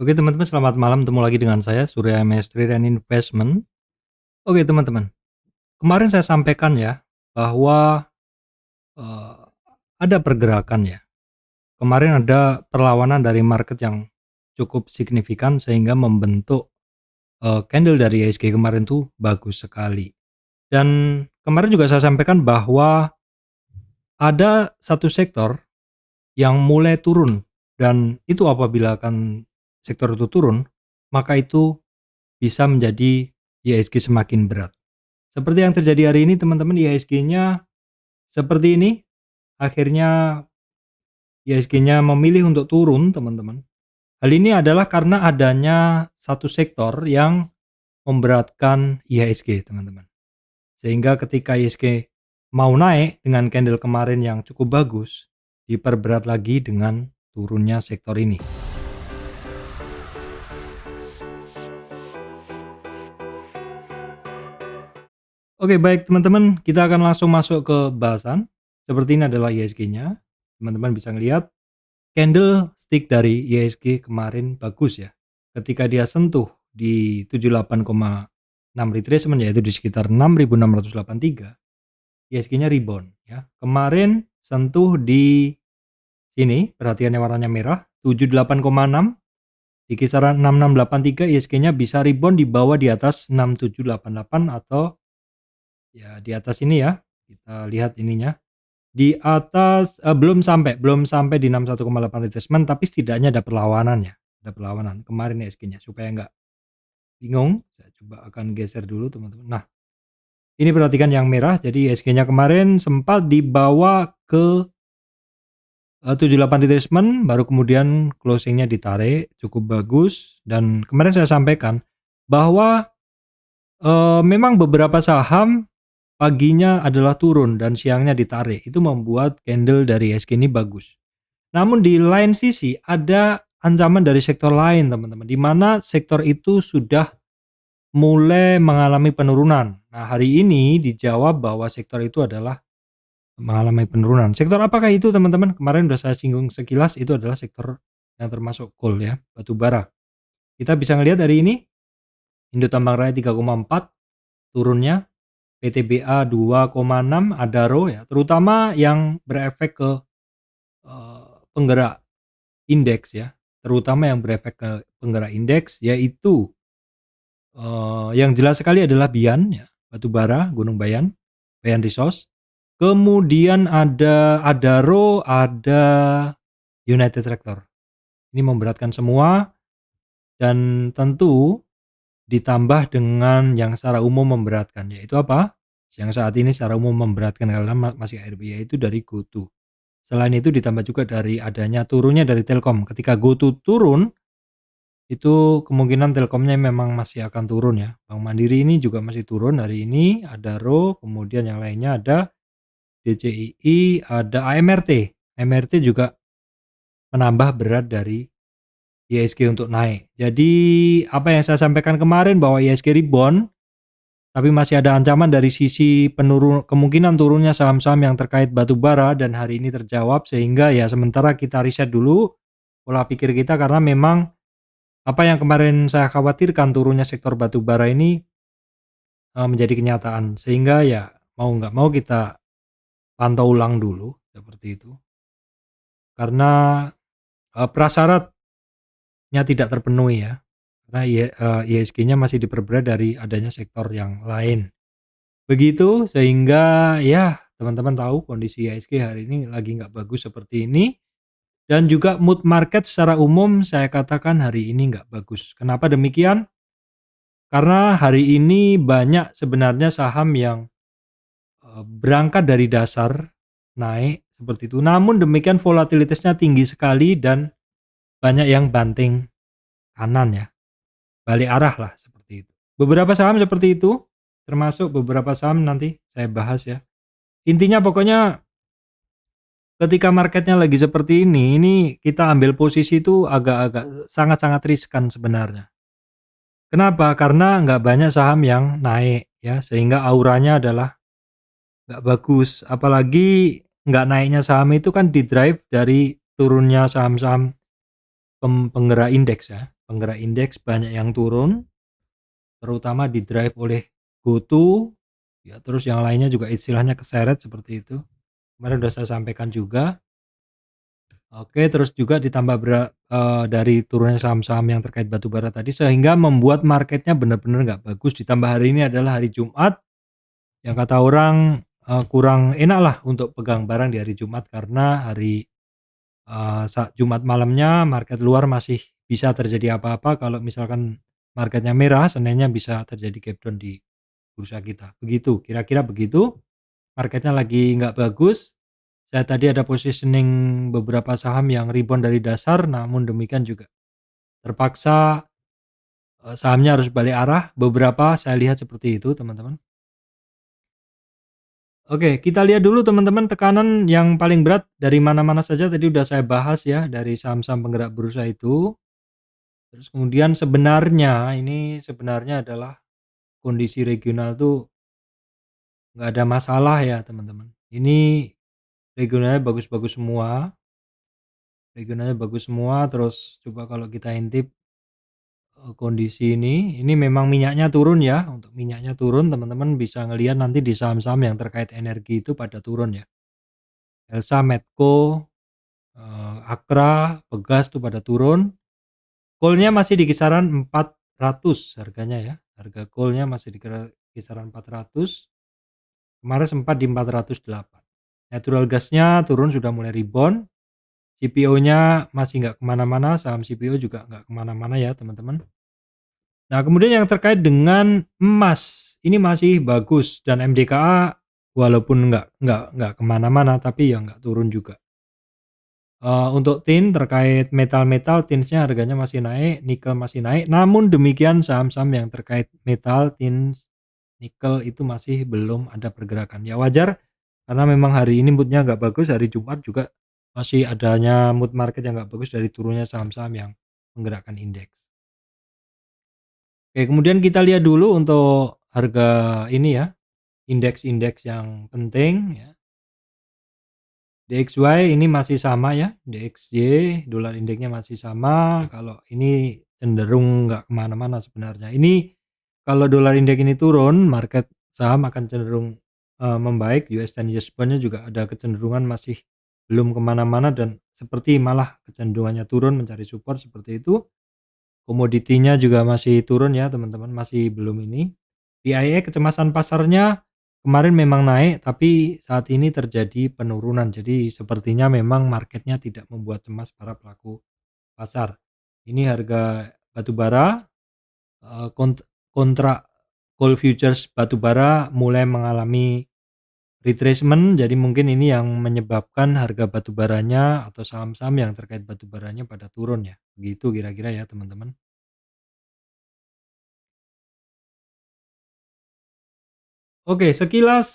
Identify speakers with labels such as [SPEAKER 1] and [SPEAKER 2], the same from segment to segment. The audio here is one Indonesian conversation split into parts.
[SPEAKER 1] Oke teman-teman, selamat malam, ketemu lagi dengan saya Surya MS Trade and Investment. Oke teman-teman, kemarin saya sampaikan ya bahwa eee, ada pergerakan ya. Kemarin ada perlawanan dari market yang cukup signifikan sehingga membentuk, candle dari IHSG kemarin tuh bagus sekali. Dan kemarin juga saya sampaikan bahwa ada satu sektor yang mulai turun, dan itu apabila akan sektor itu turun, maka itu bisa menjadi IHSG semakin berat. Seperti yang terjadi hari ini teman-teman, IHSG-nya seperti ini, akhirnya IHSG-nya memilih untuk turun teman-teman. Hal ini adalah karena adanya satu sektor yang memberatkan IHSG teman-teman. Sehingga ketika IHSG mau naik dengan candle kemarin yang cukup bagus, diperberat lagi dengan turunnya sektor ini. Oke baik teman-teman, kita akan langsung masuk ke bahasan. Seperti ini adalah IHSG-nya. Teman-teman bisa ngelihat candle stick dari IHSG kemarin bagus ya. Ketika dia sentuh di 78,6 retracement, yaitu di sekitar 6.683, IHSG-nya rebound ya. Kemarin sentuh di sini, perhatian yang warnanya merah, 78,6, di kisaran 6683 IHSG-nya bisa rebound di bawah di atas 6788 atau ya di atas ini ya. Kita lihat ininya. Di atas belum sampai di 61,8 retracement, tapi setidaknya ada perlawanan ya, ada perlawanan kemarin IHSG-nya. Supaya nggak bingung, saya coba akan geser dulu teman-teman. Nah, ini perhatikan yang merah, jadi IHSG-nya kemarin sempat dibawa ke 78 retracement, baru kemudian closing-nya ditarik cukup bagus. Dan kemarin saya sampaikan bahwa memang beberapa saham paginya adalah turun dan siangnya ditarik, itu membuat candle dari IHSG ini bagus. Namun di lain sisi ada ancaman dari sektor lain teman-teman, di mana sektor itu sudah mulai mengalami penurunan. Nah hari ini dijawab bahwa sektor itu adalah mengalami penurunan. Sektor apakah itu teman-teman? Kemarin sudah saya singgung sekilas, itu adalah sektor yang termasuk coal ya, batu bara. Kita bisa ngelihat hari ini Indo Tambang Raya 3,4 turunnya, PTBA 2,6, Adaro ya, terutama yang berefek ke penggerak indeks ya, terutama yang berefek ke penggerak indeks, yaitu yang jelas sekali adalah Bian ya, batu bara, Gunung Bayan, Bayan Resource. Kemudian ada Adaro, ada United Tractor. Ini memberatkan semua, dan tentu ditambah dengan yang secara umum memberatkan, yaitu apa? Yang saat ini secara umum memberatkan karena masih ARB, yaitu dari GoTo. Selain itu ditambah juga dari adanya turunnya dari Telkom. Ketika GoTo turun, itu kemungkinan Telkomnya memang masih akan turun ya. Bank Mandiri ini juga masih turun hari ini, Adaro, kemudian yang lainnya ada DCII, ada AMRT. AMRT juga menambah berat dari IHSG untuk naik. Jadi apa yang saya sampaikan kemarin bahwa IHSG rebound, tapi masih ada ancaman dari sisi kemungkinan turunnya saham-saham yang terkait batu bara, dan hari ini terjawab, sehingga ya sementara kita riset dulu pola pikir kita, karena memang apa yang kemarin saya khawatirkan, turunnya sektor batu bara ini menjadi kenyataan, sehingga ya mau nggak mau kita pantau ulang dulu seperti itu. Karena prasyaratnya tidak terpenuhi ya. Karena IHSG-nya masih diperberat dari adanya sektor yang lain. Begitu, sehingga ya teman-teman tahu kondisi IHSG hari ini lagi nggak bagus seperti ini. Dan juga mood market secara umum saya katakan hari ini nggak bagus. Kenapa demikian? Karena hari ini banyak sebenarnya saham yang berangkat dari dasar naik seperti itu. Namun demikian volatilitasnya tinggi sekali dan banyak yang banting kanan ya. Balik arah lah seperti itu. Beberapa saham seperti itu, termasuk beberapa saham nanti saya bahas ya. Intinya pokoknya ketika marketnya lagi seperti ini kita ambil posisi itu agak-agak sangat-sangat riskan sebenarnya. Kenapa? Karena nggak banyak saham yang naik ya, sehingga auranya adalah nggak bagus. Apalagi nggak naiknya saham itu kan di-drive dari turunnya saham-saham penggerak indeks ya, penggerak indeks banyak yang turun, terutama di-drive oleh GoTo, ya terus yang lainnya juga istilahnya keseret seperti itu. Kemarin udah saya sampaikan juga. Oke, terus juga ditambah dari turunnya saham-saham yang terkait batubara tadi sehingga membuat marketnya benar-benar nggak bagus, ditambah hari ini adalah hari Jumat, yang kata orang, kurang enak lah untuk pegang barang di hari Jumat karena hari, Jumat malamnya market luar masih bisa terjadi apa-apa kalau misalkan marketnya merah, Seninnya bisa terjadi gap down di bursa kita, begitu, kira-kira begitu. Marketnya lagi nggak bagus, saya tadi ada positioning beberapa saham yang rebound dari dasar, namun demikian juga terpaksa, sahamnya harus balik arah, beberapa saya lihat seperti itu teman-teman. Oke, kita lihat dulu teman-teman tekanan yang paling berat dari mana-mana saja tadi udah saya bahas ya, dari saham-saham penggerak bursa itu. Terus kemudian sebenarnya adalah kondisi regional tuh nggak ada masalah ya teman-teman. Ini regionalnya bagus-bagus semua. Regionalnya bagus semua, terus coba kalau kita intip, kondisi ini memang minyaknya turun ya, untuk minyaknya turun teman-teman bisa ngelihat nanti di saham-saham yang terkait energi itu pada turun ya. Elsa, Medco, Akra, Pegas tuh pada turun. Coal-nya masih di kisaran 400 harganya ya, harga coal-nya masih di kisaran 400, kemarin sempat di 408. Natural gas-nya turun sudah mulai rebound, CPO-nya masih nggak kemana-mana, saham CPO juga nggak kemana-mana ya teman-teman. Nah kemudian yang terkait dengan emas, ini masih bagus dan MDKA walaupun nggak kemana-mana tapi ya nggak turun juga. Untuk tin terkait metal-metal, tinsnya harganya masih naik, nikel masih naik, namun demikian saham-saham yang terkait metal, tins, nikel itu masih belum ada pergerakan. Ya wajar karena memang hari ini mood-nya nggak bagus, hari Jumat juga masih adanya mood market yang nggak bagus dari turunnya saham-saham yang menggerakkan indeks. Oke, kemudian kita lihat dulu untuk harga ini ya, indeks-indeks yang penting ya. DXY ini masih sama ya, DXY dolar indeksnya masih sama, kalau ini cenderung nggak kemana-mana sebenarnya. Ini kalau dolar indeks ini turun, market saham akan cenderung membaik, US 10 years bond-nya juga ada kecenderungan masih belum kemana-mana dan seperti malah kecenderungannya turun mencari support seperti itu. Komoditinya juga masih turun ya teman-teman, masih belum ini. PIE kecemasan pasarnya kemarin memang naik, tapi saat ini terjadi penurunan. Jadi sepertinya memang marketnya tidak membuat cemas para pelaku pasar. Ini harga batubara, kontrak coal futures batubara mulai mengalami retracement, jadi mungkin ini yang menyebabkan harga batubaranya atau saham-saham yang terkait batubaranya pada turun ya. Begitu kira-kira ya teman-teman. Oke, sekilas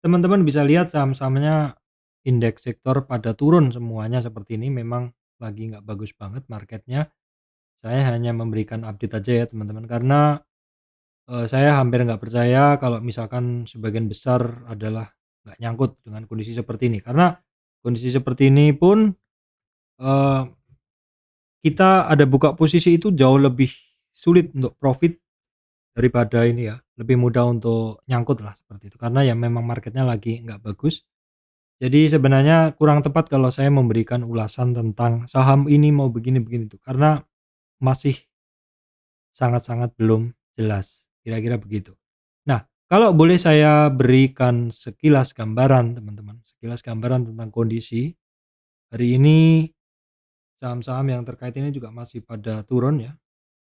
[SPEAKER 1] teman-teman bisa lihat saham-sahamnya indeks sektor pada turun semuanya seperti ini, memang lagi nggak bagus banget marketnya. Saya hanya memberikan update aja ya teman-teman, karena saya hampir nggak percaya kalau misalkan sebagian besar adalah nggak nyangkut dengan kondisi seperti ini. Karena kondisi seperti ini pun, eee, kita ada buka posisi itu jauh lebih sulit untuk profit daripada ini ya, lebih mudah untuk nyangkut lah seperti itu. Karena ya memang marketnya lagi nggak bagus. Jadi sebenarnya kurang tepat kalau saya memberikan ulasan tentang saham ini mau begini-begini tuh, karena masih sangat-sangat belum jelas, kira-kira begitu. Nah, kalau boleh saya berikan sekilas gambaran teman-teman, sekilas gambaran tentang kondisi, hari ini saham-saham yang terkait ini juga masih pada turun ya.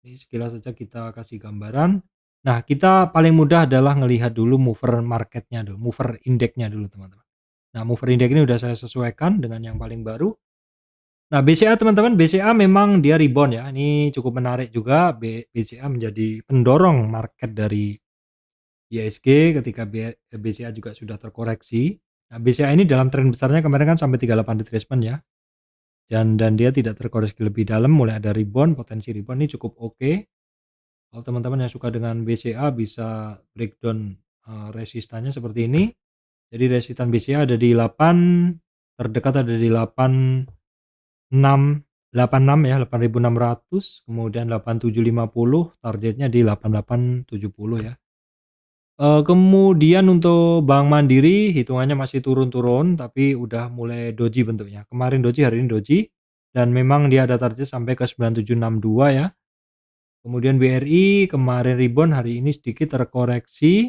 [SPEAKER 1] Ini sekilas saja kita kasih gambaran. Nah, kita paling mudah adalah ngelihat dulu mover marketnya dulu, mover indeksnya dulu teman-teman. Nah, mover index ini udah saya sesuaikan dengan yang paling baru. Nah, BCA teman-teman, BCA memang dia rebound ya. Ini cukup menarik juga, BCA menjadi pendorong market dari IHSG ketika BCA juga sudah terkoreksi. Nah, BCA ini dalam tren besarnya kemarin kan sampai 38 retracement ya. Dan dia tidak terkoreksi lebih dalam, mulai ada rebound, potensi rebound ini cukup oke. Kalau teman-teman yang suka dengan BCA bisa breakdown resistannya seperti ini. Jadi resistan BCA ada di 8, terdekat ada di 86 86 ya, 8.600, kemudian 8750, targetnya di 8870 ya. Kemudian untuk Bank Mandiri hitungannya masih turun-turun, tapi udah mulai doji bentuknya. Kemarin doji, hari ini doji, dan memang dia ada target sampai ke 9762 ya. Kemudian BRI kemarin rebound, hari ini sedikit terkoreksi.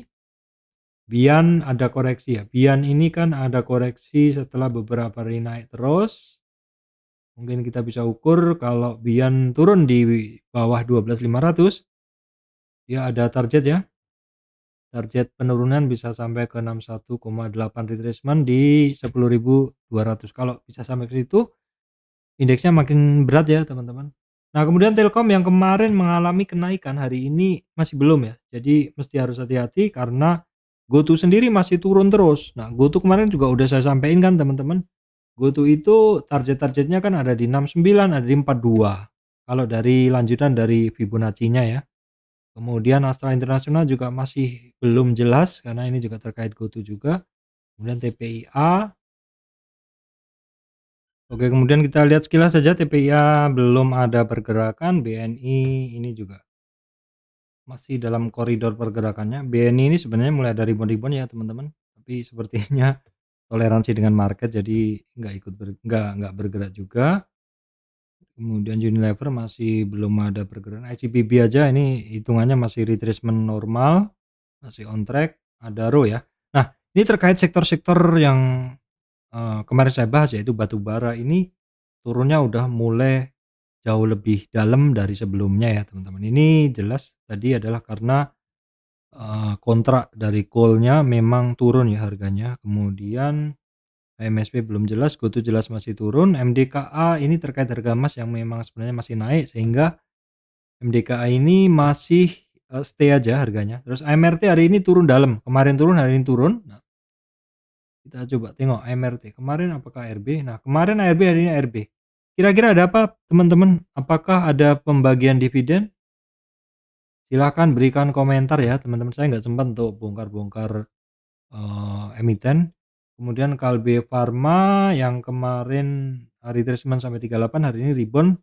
[SPEAKER 1] Bian ada koreksi ya. Bian ini kan ada koreksi setelah beberapa hari naik terus. Mungkin kita bisa ukur kalau Bian turun di bawah 12.500, dia ada target ya. Target penurunan bisa sampai ke 61,8 retracement di 10.200. Kalau bisa sampai ke situ, indeksnya makin berat ya, teman-teman. Nah, kemudian Telkom yang kemarin mengalami kenaikan, hari ini masih belum ya. Jadi mesti harus hati-hati karena GoTo sendiri masih turun terus. Nah, GoTo kemarin juga udah saya sampaikan kan, teman-teman. GoTo itu target-targetnya kan ada di 69, ada di 42. Kalau dari lanjutan dari Fibonacci-nya ya. Kemudian Astra International juga masih belum jelas karena ini juga terkait GoTo juga. Kemudian TPIA. Oke, kemudian kita lihat sekilas saja TPIA belum ada pergerakan, BNI ini juga masih dalam koridor pergerakannya. BNI ini sebenarnya mulai dari rebound-rebound ya, teman-teman. Tapi sepertinya toleransi dengan market jadi nggak ikut nggak bergerak juga. Kemudian Unilever masih belum ada pergerakan. ICBP aja ini hitungannya masih retracement normal, masih on track. Adaro ya. Nah, ini terkait sektor-sektor yang kemarin saya bahas yaitu batu bara ini turunnya udah mulai jauh lebih dalam dari sebelumnya ya, teman-teman. Ini jelas tadi adalah karena kontrak dari coal-nya memang turun ya harganya. Kemudian MSP belum jelas, GoTo jelas masih turun. MDKA ini terkait harga emas yang memang sebenarnya masih naik sehingga MDKA ini masih stay aja harganya. Terus AMRT hari ini turun dalam, kemarin turun, hari ini turun. Nah, kita coba tengok AMRT. Kemarin apakah ARB? Nah, kemarin ARB, hari ini ARB. Kira-kira ada apa, teman-teman? Apakah ada pembagian dividen? Silahkan berikan komentar ya, teman-teman. Saya nggak sempat untuk bongkar-bongkar emiten. Kemudian Kalbe Farma yang kemarin retracement sampai 38, hari ini rebound.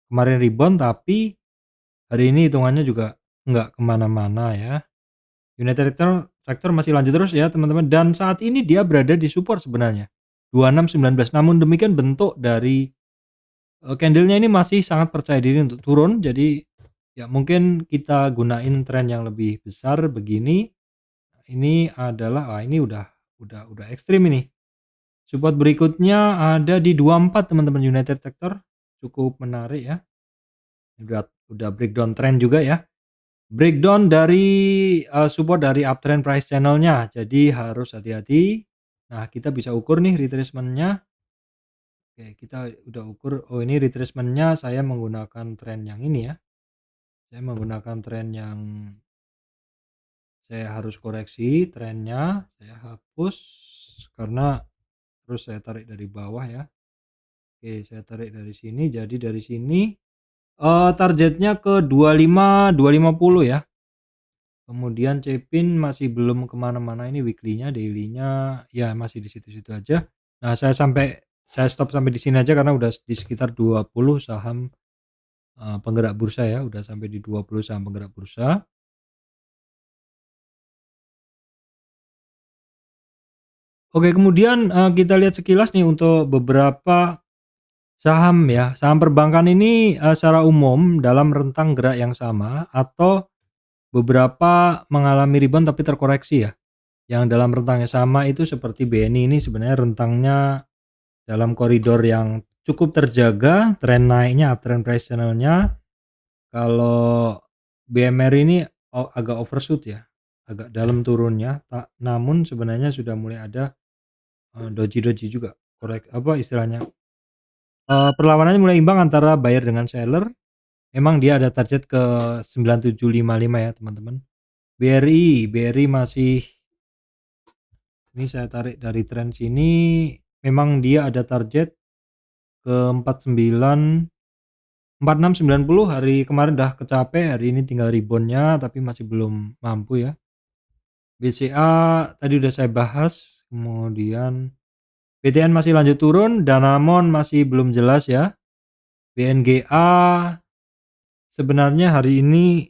[SPEAKER 1] Kemarin rebound tapi hari ini hitungannya juga nggak kemana-mana ya. United Tractor masih lanjut terus ya, teman-teman, dan saat ini dia berada di support sebenarnya 2619. Namun demikian bentuk dari candle-nya ini masih sangat percaya diri untuk turun. Jadi ya mungkin kita gunain tren yang lebih besar begini. Ini adalah ini udah ekstrim ini. Support berikutnya ada di 24, teman-teman. United Tractor cukup menarik ya. Udah breakdown trend juga ya. Breakdown dari support dari uptrend price channel-nya, jadi harus hati-hati. Nah, kita bisa ukur nih retracement-nya. Oke, kita udah ukur. Oh, ini retracement-nya saya menggunakan tren yang ini ya. Saya menggunakan tren yang saya harus koreksi trennya, saya hapus karena terus saya tarik dari bawah ya. Oke, saya tarik dari sini, jadi dari sini targetnya ke 25.250 ya. Kemudian Cepin masih belum kemana-mana, ini weekly-nya, daily-nya ya masih di situ-situ aja. Nah, saya stop sampai di sini aja karena udah di sekitar 20 saham penggerak bursa ya, udah sampai di 20 saham penggerak bursa. Oke, kemudian kita lihat sekilas nih untuk beberapa saham ya. Saham perbankan ini secara umum dalam rentang gerak yang sama atau beberapa mengalami rebound tapi terkoreksi ya. Yang dalam rentang yang sama itu seperti BNI ini sebenarnya rentangnya dalam koridor yang cukup terjaga, tren naiknya, uptrend price channel-nya. Kalau BMR ini agak overshoot ya, agak dalam turunnya, namun sebenarnya sudah mulai ada doji-doji juga, apa istilahnya, perlawanannya mulai imbang antara buyer dengan seller. Memang dia ada target ke 9755 ya, teman-teman. BRI masih, ini saya tarik dari tren sini, memang dia ada target ke 4690. Hari kemarin udah kecapai, hari ini tinggal rebound-nya tapi masih belum mampu ya. BCA tadi udah saya bahas, kemudian BTN masih lanjut turun, Danamon masih belum jelas ya. BNGA sebenarnya hari ini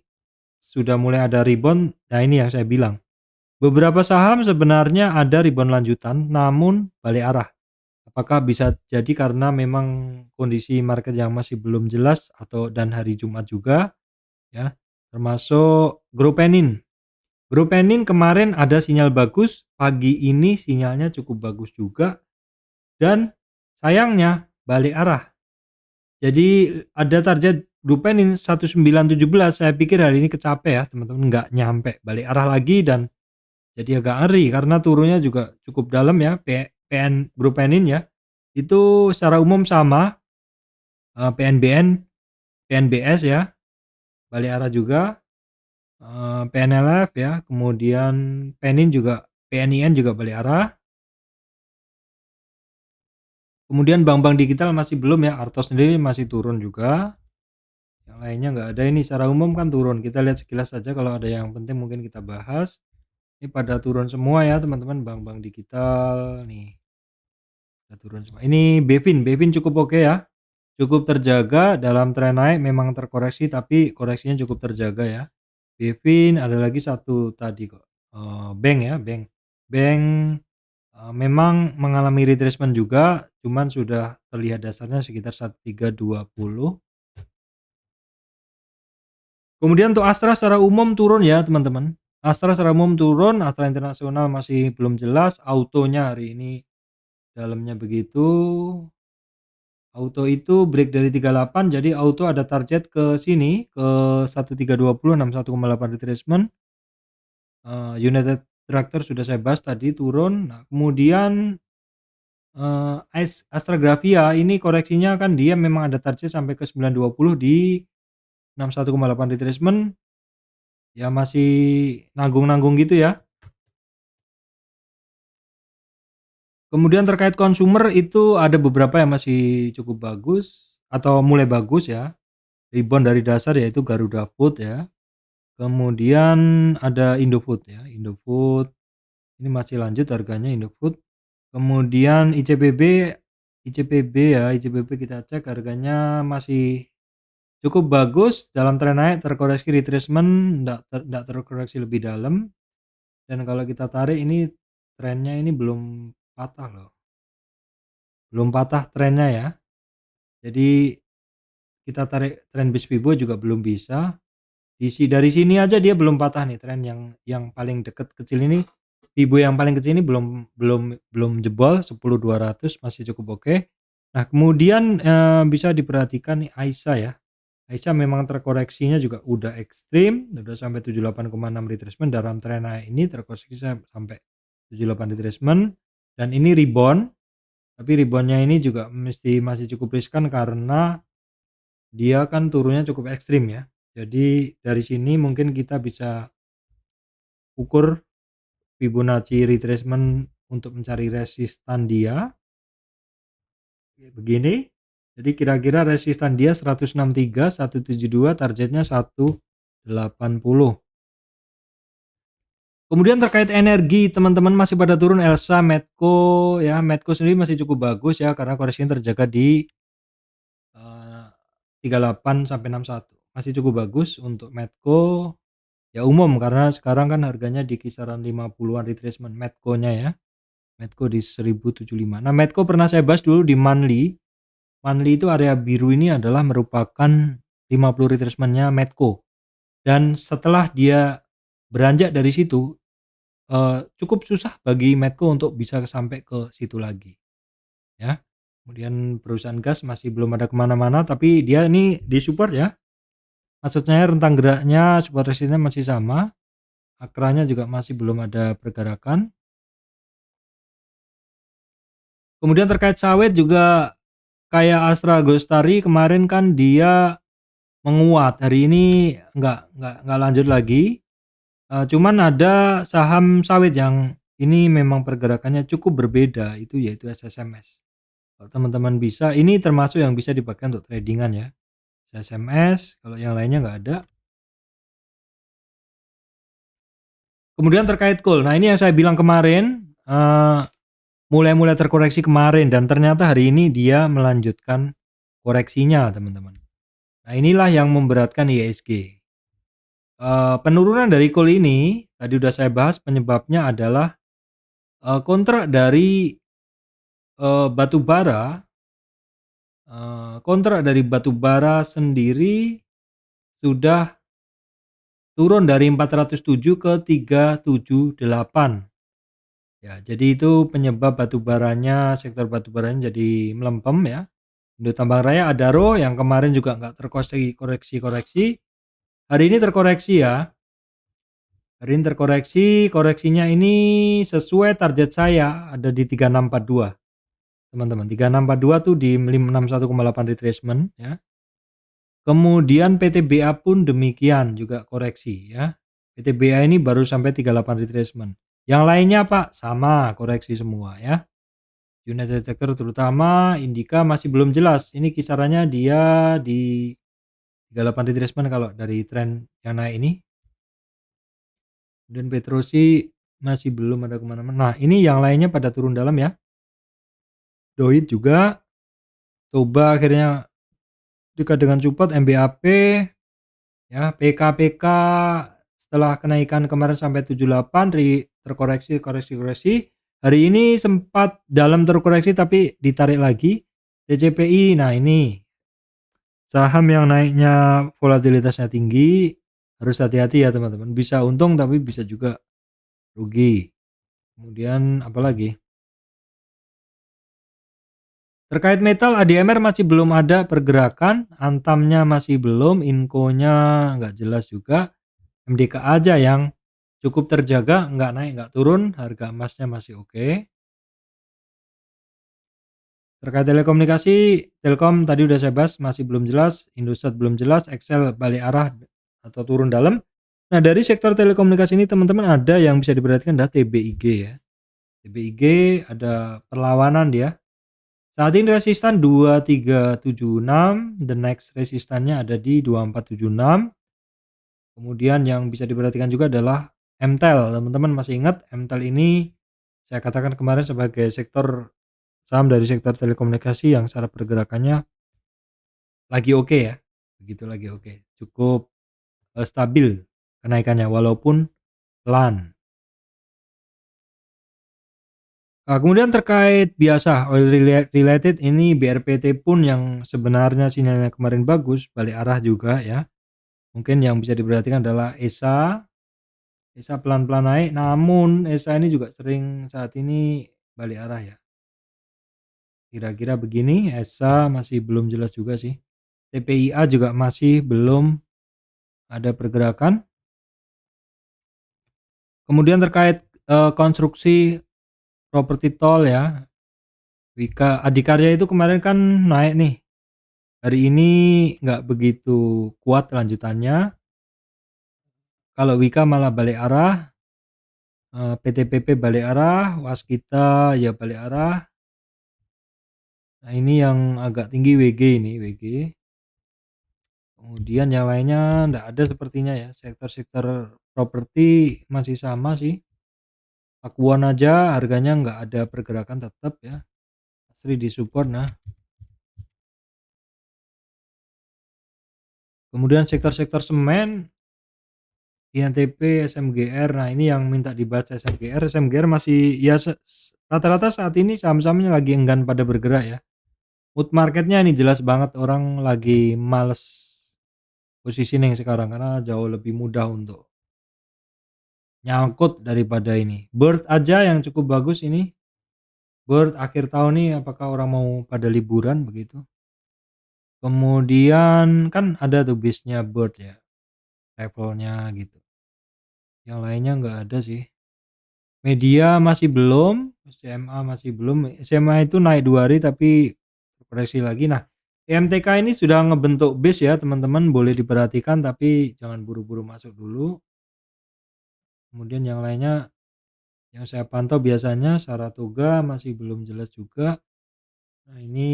[SPEAKER 1] sudah mulai ada rebound. Nah, ini yang saya bilang. Beberapa saham sebenarnya ada rebound lanjutan namun balik arah. Apakah bisa jadi karena memang kondisi market yang masih belum jelas atau dan hari Jumat juga ya. Termasuk Grouphenin. Grouphenin kemarin ada sinyal bagus, pagi ini sinyalnya cukup bagus juga dan sayangnya balik arah. Jadi ada target Grouphenin 1917, saya pikir hari ini kecape ya teman-teman, nggak nyampe, balik arah lagi dan jadi agak ngeri karena turunnya juga cukup dalam ya. Grouphenin ya, itu secara umum sama, PNBN, PNBS ya, balik arah juga, PNLF ya, kemudian PENIN juga, PNIN juga balik arah. Kemudian bank-bank digital masih belum ya, Artos sendiri masih turun juga. Yang lainnya nggak ada, ini secara umum kan turun. Kita lihat sekilas saja, kalau ada yang penting mungkin kita bahas. Ini pada turun semua ya teman-teman, bank-bank digital nih. Pada turun semua. Ini Bevin cukup oke ya. Cukup terjaga dalam tren naik, memang terkoreksi tapi koreksinya cukup terjaga ya. Bevin ada lagi satu tadi kok. Bank ya, bank. Bank memang mengalami retracement juga, cuman sudah terlihat dasarnya sekitar 1320. Kemudian untuk Astra secara umum turun ya teman-teman. Astra secara umum turun, Astra Internasional masih belum jelas, autonya hari ini dalamnya begitu. Auto itu break dari 38, jadi auto ada target ke sini, ke 1320, 61,8 retracement. United Tractor sudah saya bahas tadi turun. Nah, kemudian Astra Gravia ini koreksinya kan dia memang ada target sampai ke 920 di 61,8 retracement. Ya masih nanggung-nanggung gitu ya. Kemudian terkait consumer itu ada beberapa yang masih cukup bagus atau mulai bagus ya. Rebound dari dasar yaitu Garuda Food ya. Kemudian ada Indofood ya. Indofood ini masih lanjut harganya Indofood. Kemudian ICPB ya, ICPB kita cek harganya masih cukup bagus dalam tren naik, terkoreksi retracement, enggak terkoreksi lebih dalam. Dan kalau kita tarik ini trennya ini belum patah loh. Belum patah trennya ya. Jadi kita tarik tren BISPIBO juga belum bisa. Dari sini aja dia belum patah nih, tren yang paling dekat kecil ini, Fibo yang paling kecil ini belum jebol 10.200, masih cukup oke. Nah, kemudian bisa diperhatikan nih Aisyah ya. Aisyah memang terkoreksinya juga udah ekstrim, udah sampai 78,6 retracement dalam tren naik ini, terkoreksi sampai 78 retracement dan ini rebound. Tapi reboundnya ini juga masih cukup riskan karena dia kan turunnya cukup ekstrim ya. Jadi dari sini mungkin kita bisa ukur Fibonacci retracement untuk mencari resistan dia. Begini. Jadi kira-kira resistan dia 163, 172, targetnya 180. Kemudian terkait energi, teman-teman masih pada turun Elsa, Medco ya. Medco sendiri masih cukup bagus ya karena koreksinya terjaga di 38 sampai 61. Masih cukup bagus untuk Medco. Ya umum karena sekarang kan harganya di kisaran 50-an retracement Medco-nya ya. Medco di 1075. Nah, Medco pernah saya bahas dulu di monthly. Monthly itu area biru ini adalah merupakan 50 retracement-nya Medco. Dan setelah dia beranjak dari situ, cukup susah bagi Medco untuk bisa sampai ke situ lagi. Ya. Kemudian perusahaan gas masih belum ada kemana-mana, tapi dia ini di support ya. Maksudnya rentang geraknya, support resistnya masih sama. Akranya juga masih belum ada pergerakan. Kemudian terkait sawit juga kayak Astra Agrostari kemarin kan dia menguat, hari ini nggak lanjut lagi. Cuman ada saham sawit yang ini memang pergerakannya cukup berbeda, itu yaitu SSMS. Kalau teman-teman bisa, ini termasuk yang bisa dipakai untuk tradingan ya. SSMS, kalau yang lainnya nggak ada. Kemudian terkait coal, nah ini yang saya bilang kemarin, mulai terkoreksi kemarin dan ternyata hari ini dia melanjutkan koreksinya, teman-teman. Nah, inilah yang memberatkan IHSG. Penurunan dari coal ini tadi udah saya bahas penyebabnya adalah, kontrak dari, batu bara, sendiri sudah turun dari 407 ke 378. Ya, jadi itu penyebab batu baranya, sektor batu baranya jadi melempem ya. Indo Tambang Raya, Adaro yang kemarin juga nggak koreksi-koreksi, hari ini terkoreksi ya. Hari ini terkoreksi, koreksinya ini sesuai target saya ada di 3642, teman-teman. 3642 tuh di 561,8 retracement ya. Kemudian PTBA pun demikian juga koreksi ya. PTBA ini baru sampai 38 retracement. Yang lainnya Pak sama koreksi semua ya. United Detector terutama Indika masih belum jelas. Ini kisarannya dia di 38 retracement kalau dari tren yang naik ini. Dan Petrosi masih belum ada kemana-mana. Nah, ini yang lainnya pada turun dalam ya. Doit juga, Toba akhirnya dekat dengan support, MBAP ya, PKPK setelah kenaikan kemarin sampai 78 terkoreksi. Hari ini sempat dalam terkoreksi tapi ditarik lagi. TCPI, nah ini saham yang naiknya volatilitasnya tinggi, harus hati-hati ya teman-teman. Bisa untung tapi bisa juga rugi. Kemudian apalagi? Terkait metal ADMR masih belum ada pergerakan, Antamnya masih belum, Inconya nggak jelas juga. MDK aja yang cukup terjaga, nggak naik nggak turun, harga emasnya masih oke. Terkait telekomunikasi, Telkom tadi udah saya bahas masih belum jelas, Indosat belum jelas, Excel balik arah atau turun dalam. Nah, dari sektor telekomunikasi ini teman-teman ada yang bisa diperhatikan adalah TBIG ya. TBIG ada perlawanan dia. Saat ini resistan 2376, the next resistannya ada di 2476. Kemudian yang bisa diperhatikan juga adalah MTEL. Teman-teman masih ingat MTEL ini saya katakan kemarin sebagai sektor saham dari sektor telekomunikasi yang secara pergerakannya lagi oke ya. Begitu lagi oke. Cukup stabil kenaikannya walaupun pelan. Kemudian terkait biasa oil related ini BRPT pun yang sebenarnya sinyalnya kemarin bagus, balik arah juga ya. Mungkin yang bisa diperhatikan adalah ESA. ESA pelan-pelan naik, namun ESA ini juga sering saat ini balik arah ya. Kira-kira begini, ESA masih belum jelas juga sih. TPIA juga masih belum ada pergerakan. Kemudian terkait konstruksi properti tol ya. Wika Adikarya itu kemarin kan naik nih. Hari ini nggak begitu kuat lanjutannya. Kalau Wika malah balik arah, PTPP balik arah, Waskita ya balik arah. Nah, ini yang agak tinggi WG ini, WG. Kemudian yang lainnya nggak ada sepertinya ya. Sektor-sektor properti masih sama sih. Akuan aja harganya nggak ada pergerakan tetap ya. Asri di support. Nah, kemudian sektor-sektor semen, INTP, SMGR. Nah, ini yang minta dibahas SMGR. SMGR masih ya rata-rata saat ini saham-sahamnya lagi enggan pada bergerak ya. Mood marketnya ini jelas banget orang lagi males positioning sekarang karena jauh lebih mudah untuk nyangkut daripada ini. Bird aja yang cukup bagus ini. Bird akhir tahun nih apakah orang mau pada liburan begitu. Kemudian kan ada tuh bisnya Bird ya, levelnya gitu. Yang lainnya nggak ada sih. Media masih belum, SMA masih belum. SMA itu naik 2 hari tapi koreksi lagi. Nah, EMTK ini sudah ngebentuk base ya teman-teman, boleh diperhatikan tapi jangan buru-buru masuk dulu. Kemudian yang lainnya yang saya pantau biasanya Saratoga masih belum jelas juga. Nah, ini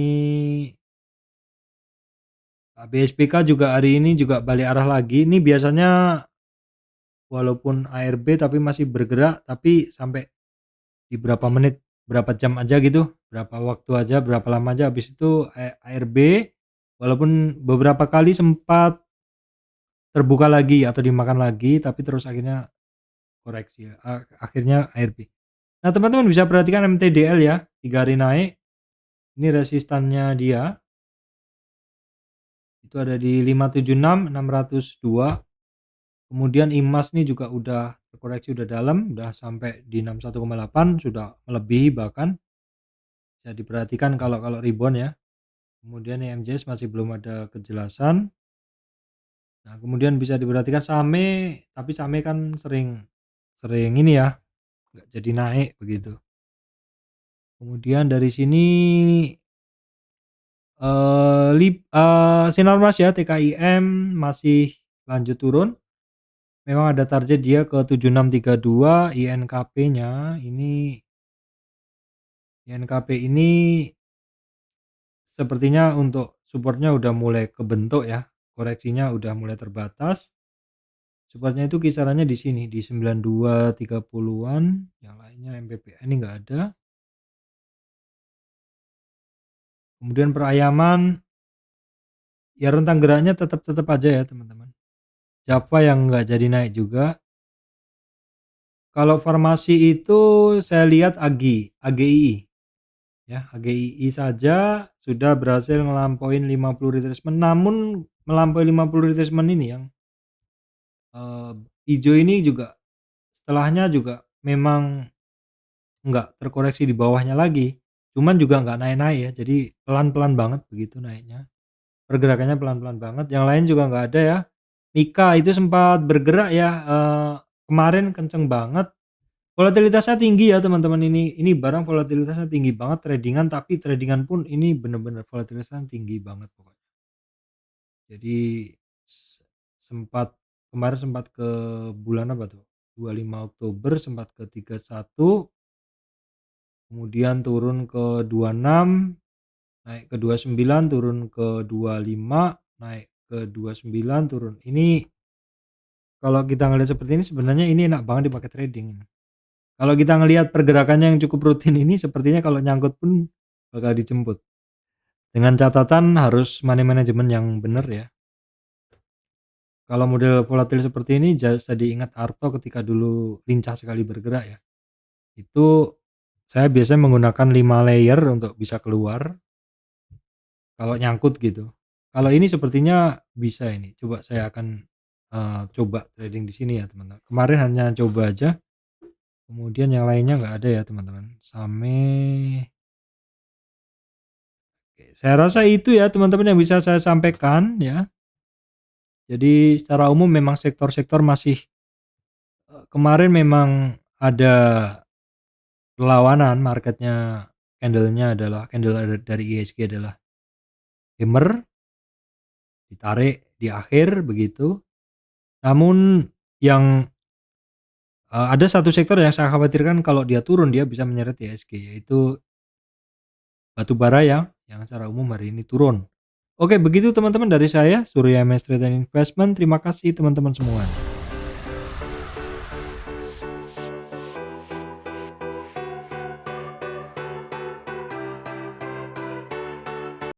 [SPEAKER 1] BSPK juga hari ini juga balik arah lagi. Ini biasanya walaupun ARB tapi masih bergerak tapi sampai di berapa menit, berapa jam aja gitu, berapa waktu aja, berapa lama aja habis itu ARB Walaupun beberapa kali sempat terbuka lagi atau dimakan lagi, tapi terus akhirnya koreksi ya, akhirnya ARB. Nah, teman-teman bisa perhatikan MTDL ya, 3 hari naik, ini resistannya dia, itu ada di 576, 602, kemudian IMAS nih juga udah terkoreksi, udah dalam, udah sampai di 61,8, sudah melebihi bahkan, bisa diperhatikan kalau rebound ya. Kemudian EMJS masih belum ada kejelasan. Nah, kemudian bisa diperhatikan SAME, tapi SAME kan sering sering ini ya, nggak jadi naik begitu. Kemudian dari sini Sinarmas ya, TKIM masih lanjut turun. Memang ada target dia ke 7632, INKP ini sepertinya untuk supportnya udah mulai kebentuk ya, koreksinya udah mulai terbatas. Supportnya itu kisarannya di sini, di 9230-an, yang lainnya MPPN ini nggak ada. Kemudian perayaman, ya rentang geraknya tetap aja ya teman-teman. Java yang nggak jadi naik juga. Kalau formasi itu saya lihat AGII ya, AGII saja sudah berhasil ngelampauin 50 retracement, namun melampaui 50 retracement ini yang eee, ijo ini juga setelahnya juga memang nggak terkoreksi di bawahnya lagi, cuman juga nggak naik-naik ya, jadi pelan-pelan banget begitu naiknya, pergerakannya pelan-pelan banget, yang lain juga nggak ada ya. Mika itu sempat bergerak ya, kemarin kenceng banget, volatilitasnya tinggi ya teman-teman, ini barang volatilitasnya tinggi banget, tradingan, tapi tradingan pun ini bener-bener volatilitasnya tinggi banget pokoknya. Jadi se sempat kemarin sempat ke bulan apa tuh, 25 Oktober sempat ke 31, kemudian turun ke 26, naik ke 29, turun ke 25, naik ke 29, turun. Ini kalau kita ngelihat seperti ini sebenarnya ini enak banget dipakai trading. Kalau kita ngelihat pergerakannya yang cukup rutin ini sepertinya kalau nyangkut pun bakal dijemput. Dengan catatan harus money management yang benar ya. Kalau model volatil seperti ini jadi ingat Arto ketika dulu lincah sekali bergerak ya. Itu saya biasanya menggunakan 5 layer untuk bisa keluar kalau nyangkut gitu. Kalau ini sepertinya bisa ini. Coba saya akan coba trading di sini ya, teman-teman. Kemarin hanya coba aja. Kemudian yang lainnya nggak ada ya, teman-teman. Oke, saya rasa itu ya, teman-teman, yang bisa saya sampaikan ya. Jadi secara umum memang sektor-sektor masih kemarin memang ada perlawanan marketnya, candle dari IHSG adalah hammer, ditarik di akhir begitu. Namun yang ada satu sektor yang saya khawatirkan kalau dia turun dia bisa menyeret IHSG, yaitu batu bara yang secara umum hari ini turun. Oke, begitu teman-teman dari saya, Surya MS Trade and Investment. Terima kasih teman-teman semua.